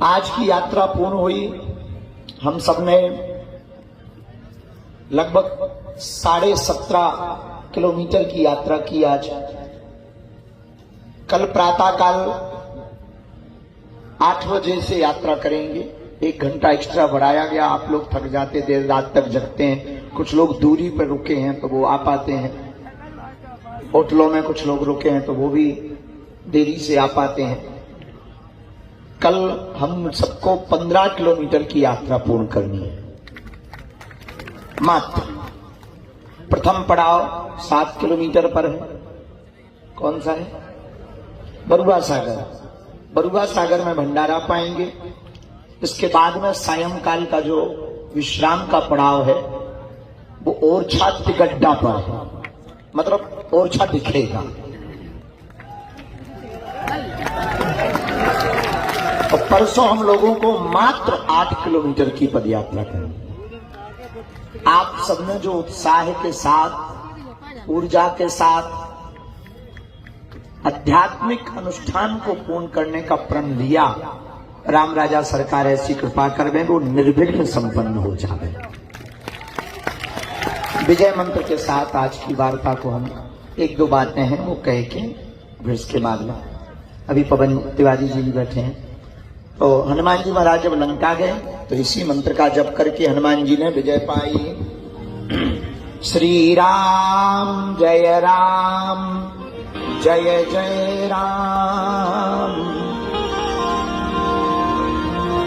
आज की यात्रा पूर्ण हुई। हम सबने लगभग 17.5 किलोमीटर की यात्रा की आज। कल प्रातःकाल 8 बजे से यात्रा करेंगे। 1 घंटा एक्स्ट्रा बढ़ाया गया। आप लोग थक जाते, देर रात तक जगते हैं। कुछ लोग दूरी पर रुके हैं तो वो आ पाते हैं, होटलों में कुछ लोग रुके हैं तो वो भी देरी से आ पाते हैं। कल हम सबको 15 किलोमीटर की यात्रा पूर्ण करनी है मात्र। प्रथम पड़ाव 7 किलोमीटर पर है। कौन सा है? बरुआ सागर। बरुआ सागर में भंडारा पाएंगे। इसके बाद में सायंकाल का जो विश्राम का पड़ाव है वो ओरछा तिगड्डा पर है, मतलब ओरछा दिखेगा। और परसों हम लोगों को मात्र 8 किलोमीटर की पदयात्रा करनी। आप सबने जो उत्साह के साथ, ऊर्जा के साथ आध्यात्मिक अनुष्ठान को पूर्ण करने का प्रण लिया, राम राजा सरकार ऐसी कृपा करवे वो निर्विघ्न संपन्न हो जाए। विजय मंत्र के साथ आज की वार्ता को हम 1-2 बातें हैं वो कह के फिर इसके बाद में अभी पवन तिवारी जी भी बैठे हैं। तो हनुमान जी महाराज जब लंका गए तो इसी मंत्र का जप करके हनुमान जी ने विजय पाई। श्री राम जय राम जय जय राम,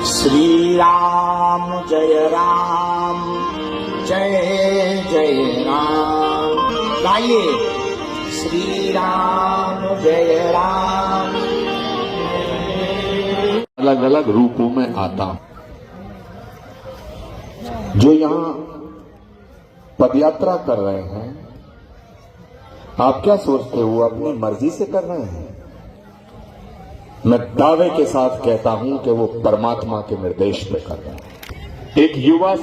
श्री राम जय राम जय जय राम। गाइए, श्री राम जय राम। अलग अलग रूपों में आता। जो यहां पदयात्रा कर रहे हैं, आप क्या सोचते हो अपनी मर्जी से कर रहे हैं? मैं दावे के साथ कहता हूं कि वो परमात्मा के निर्देश पे कर रहे हैं। एक युवा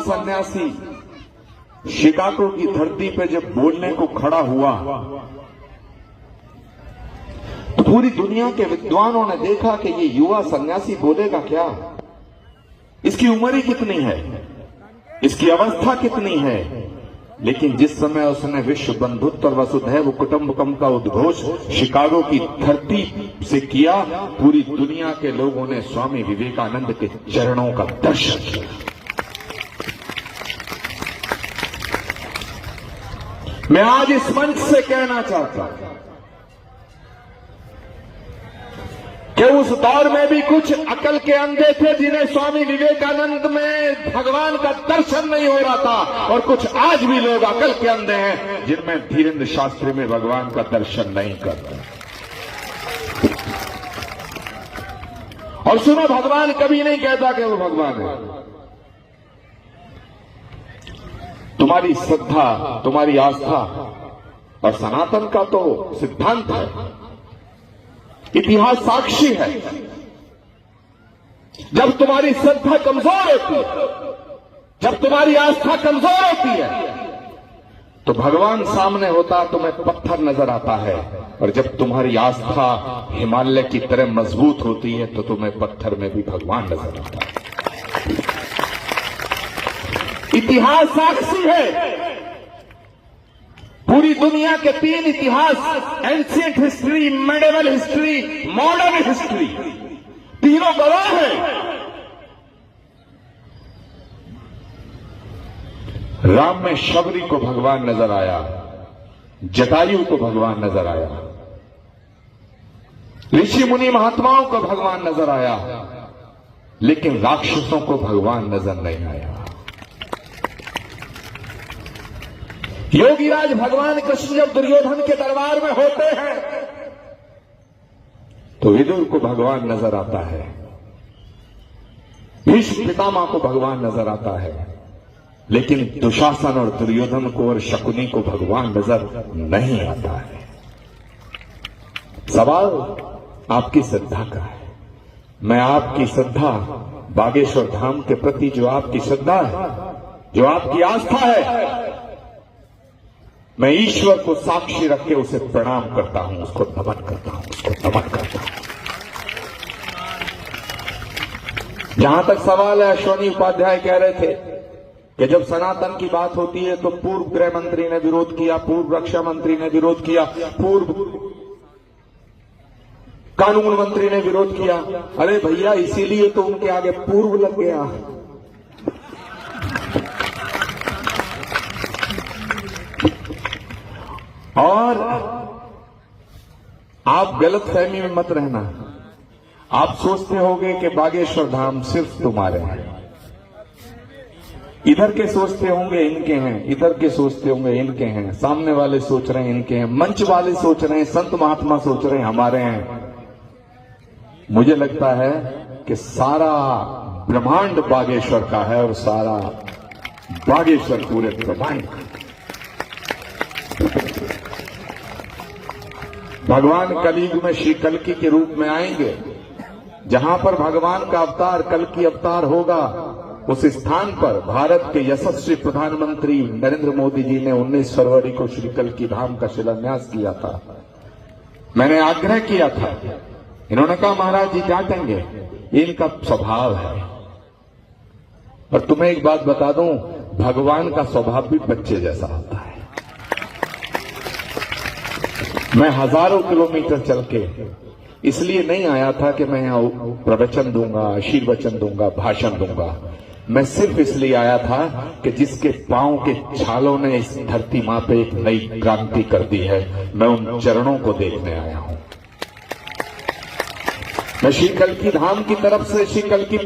सन्यासी शिकागो की धरती पे जब बोलने को खड़ा हुआ तो पूरी दुनिया के विद्वानों ने देखा कि ये युवा सन्यासी बोलेगा क्या, इसकी उम्र ही कितनी है, इसकी अवस्था कितनी है। लेकिन जिस समय उसने विश्व बंधुत्व और वसुधैव कुटुंबकम का उद्घोष शिकागो की धरती से किया, पूरी दुनिया के लोगों ने स्वामी विवेकानंद के चरणों का दर्शन किया। मैं आज इस मंच से कहना चाहता हूं कि उस दौर में भी कुछ अकल के अंधे थे जिन्हें स्वामी विवेकानंद में भगवान का दर्शन नहीं हो रहा था, और कुछ आज भी लोग अकल के अंधे हैं जिनमें धीरेन्द्र शास्त्री में भगवान का दर्शन नहीं कर रहे। और सुनो, भगवान कभी नहीं कहता कि वो भगवान है। तुम्हारी श्रद्धा, तुम्हारी आस्था और सनातन का तो सिद्धांत है, इतिहास साक्षी है। जब तुम्हारी श्रद्धा कमजोर होती है, जब तुम्हारी आस्था कमजोर होती है, तो भगवान सामने होता तुम्हें पत्थर नजर आता है, और जब तुम्हारी आस्था हिमालय की तरह मजबूत होती है तो तुम्हें पत्थर में भी भगवान नजर आता है। इतिहास साक्षी है। पूरी दुनिया के 3 इतिहास, ancient history, medieval history, modern history, तीनों गवाह हैं। राम में शबरी को भगवान नजर आया, जटायु को भगवान नजर आया, ऋषि मुनि महात्माओं को भगवान नजर आया, लेकिन राक्षसों को भगवान नजर नहीं आया। योगीराज भगवान कृष्ण जब दुर्योधन के दरबार में होते हैं तो विदुर को भगवान नजर आता है, भीष्म पितामह को भगवान नजर आता है, लेकिन दुशासन और दुर्योधन को और शकुनी को भगवान नजर नहीं आता है। सवाल आपकी श्रद्धा का है। मैं आपकी श्रद्धा, बागेश्वर धाम के प्रति जो आपकी श्रद्धा है, जो आपकी आस्था है, मैं ईश्वर को साक्षी रख के उसे प्रणाम करता हूं, उसको नमन करता हूं, उसको नमन करता हूं। जहां तक सवाल है, अश्वनी उपाध्याय कह रहे थे कि जब सनातन की बात होती है तो पूर्व गृह मंत्री ने विरोध किया, पूर्व रक्षा मंत्री ने विरोध किया, पूर्व कानून मंत्री ने विरोध किया। अरे भैया, इसीलिए तो उनके आगे पूर्व लग गया। और आप गलतफहमी में मत रहना। आप सोचते होंगे कि बागेश्वर धाम सिर्फ तुम्हारे हैं, इधर के सोचते होंगे इनके हैं, इधर के सोचते होंगे इनके हैं, सामने वाले सोच रहे हैं इनके हैं, मंच वाले सोच रहे हैं, संत महात्मा सोच रहे हैं हमारे हैं। मुझे लगता है कि सारा ब्रह्मांड बागेश्वर का है और सारा बागेश्वर पूरे ब्रह्मांड का। भगवान कलयुग में श्री कल्कि के रूप में आएंगे। जहां पर भगवान का अवतार कल्कि अवतार होगा, उस स्थान पर भारत के यशस्वी प्रधानमंत्री नरेंद्र मोदी जी ने 19 फरवरी को श्री कल्कि धाम का शिलान्यास किया था। मैंने आग्रह किया था, इन्होंने कहा महाराज जी डांटेंगे, ये इनका स्वभाव है। और तुम्हें एक बात बता दूं, भगवान का स्वभाव भी बच्चे जैसा होता है। मैं हजारों किलोमीटर चल के इसलिए नहीं आया था कि मैं यहां प्रवचन दूंगा, आशीर्वचन दूंगा, भाषण दूंगा। मैं सिर्फ इसलिए आया था कि जिसके पांव के छालों ने इस धरती मां पे एक नई क्रांति कर दी है, मैं उन चरणों को देखने आया हूं। मैं श्री कल्कि धाम की तरफ से श्री कल्कि